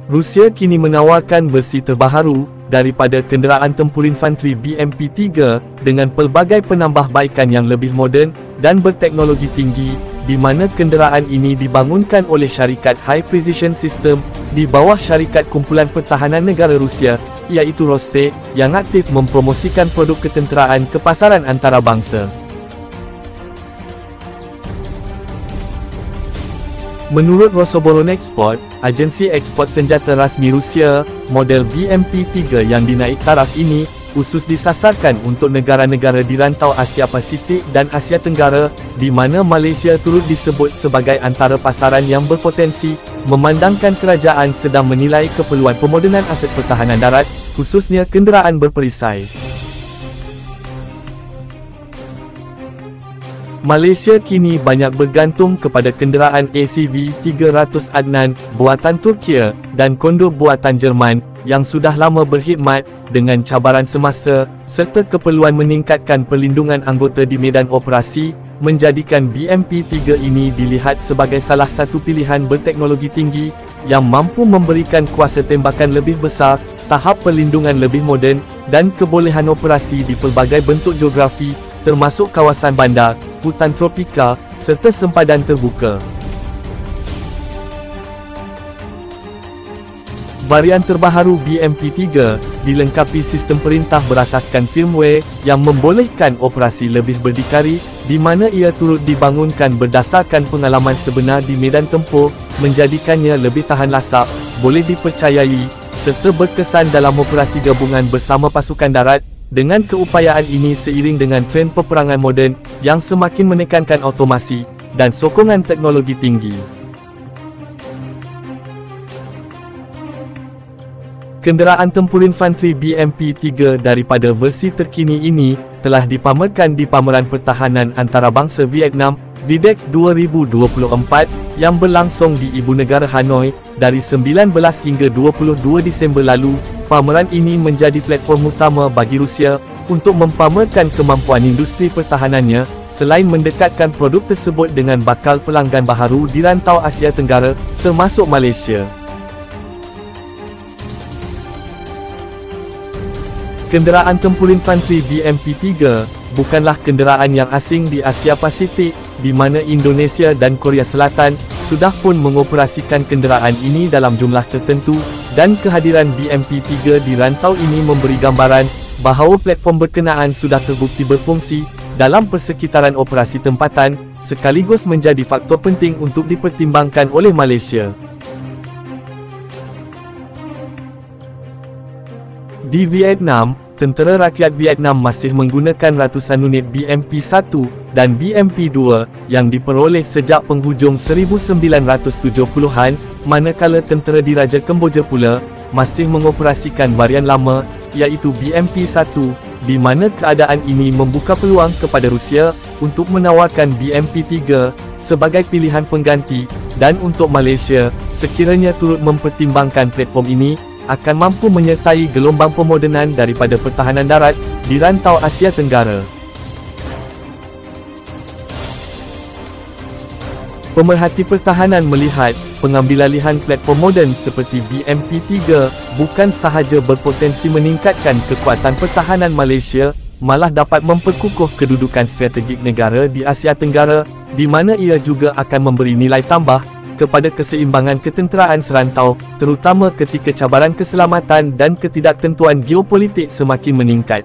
Rusia kini menawarkan versi terbaharu daripada kenderaan tempur infanteri BMP-3 dengan pelbagai penambahbaikan yang lebih moden dan berteknologi tinggi, di mana kenderaan ini dibangunkan oleh syarikat High Precision System di bawah syarikat kumpulan pertahanan negara Rusia, iaitu Roste, yang aktif mempromosikan produk ketenteraan ke pasaran antarabangsa. Menurut Rosoboronexport, agensi ekspor senjata rasmi Rusia, model BMP-3 yang dinaik taraf ini khusus disasarkan untuk negara-negara di rantau Asia Pasifik dan Asia Tenggara, di mana Malaysia turut disebut sebagai antara pasaran yang berpotensi, memandangkan kerajaan sedang menilai keperluan pemodenan aset pertahanan darat, khususnya kenderaan berperisai. Malaysia kini banyak bergantung kepada kenderaan ACV-300 Adnan buatan Turkiye dan Condor buatan Jerman yang sudah lama berkhidmat dengan cabaran semasa serta keperluan meningkatkan perlindungan anggota di medan operasi, menjadikan BMP-3 ini dilihat sebagai salah satu pilihan berteknologi tinggi yang mampu memberikan kuasa tembakan lebih besar, tahap perlindungan lebih moden, dan kebolehan operasi di pelbagai bentuk geografi, termasuk kawasan bandar, hutan tropika, serta sempadan terbuka. Varian terbaharu BMP-3 dilengkapi sistem perintah berasaskan firmware yang membolehkan operasi lebih berdikari, di mana ia turut dibangunkan berdasarkan pengalaman sebenar di medan tempur, menjadikannya lebih tahan lasak, boleh dipercayai, serta berkesan dalam operasi gabungan bersama pasukan darat. Dengan keupayaan ini seiring dengan trend peperangan moden yang semakin menekankan otomasi dan sokongan teknologi tinggi. Kenderaan tempur infanteri BMP-3 daripada versi terkini ini telah dipamerkan di Pameran Pertahanan Antarabangsa Vietnam, Videx 2024, yang berlangsung di Ibu Negara Hanoi, dari 19 hingga 22 Disember lalu. Pameran ini menjadi platform utama bagi Rusia untuk mempamerkan kemampuan industri pertahanannya, selain mendekatkan produk tersebut dengan bakal pelanggan baharu di rantau Asia Tenggara, termasuk Malaysia. Kenderaan tempur infanteri BMP-3 bukanlah kenderaan yang asing di Asia Pasifik, di mana Indonesia dan Korea Selatan sudah pun mengoperasikan kenderaan ini dalam jumlah tertentu, dan kehadiran BMP-3 di rantau ini memberi gambaran bahawa platform berkenaan sudah terbukti berfungsi dalam persekitaran operasi tempatan, sekaligus menjadi faktor penting untuk dipertimbangkan oleh Malaysia. Di Vietnam, Tentera Rakyat Vietnam masih menggunakan ratusan unit BMP-1 dan BMP-2 yang diperoleh sejak penghujung 1970-an, manakala tentera Diraja Kemboja pula masih mengoperasikan varian lama, iaitu BMP-1, di mana keadaan ini membuka peluang kepada Rusia untuk menawarkan BMP-3 sebagai pilihan pengganti, dan untuk Malaysia, sekiranya turut mempertimbangkan platform ini, akan mampu menyertai gelombang pemodenan daripada pertahanan darat di rantau Asia Tenggara. Pemerhati pertahanan melihat pengambilalihan platform moden seperti BMP-3 bukan sahaja berpotensi meningkatkan kekuatan pertahanan Malaysia, malah dapat memperkukuh kedudukan strategik negara di Asia Tenggara, di mana ia juga akan memberi nilai tambah kepada keseimbangan ketenteraan serantau, terutama ketika cabaran keselamatan dan ketidaktentuan geopolitik semakin meningkat.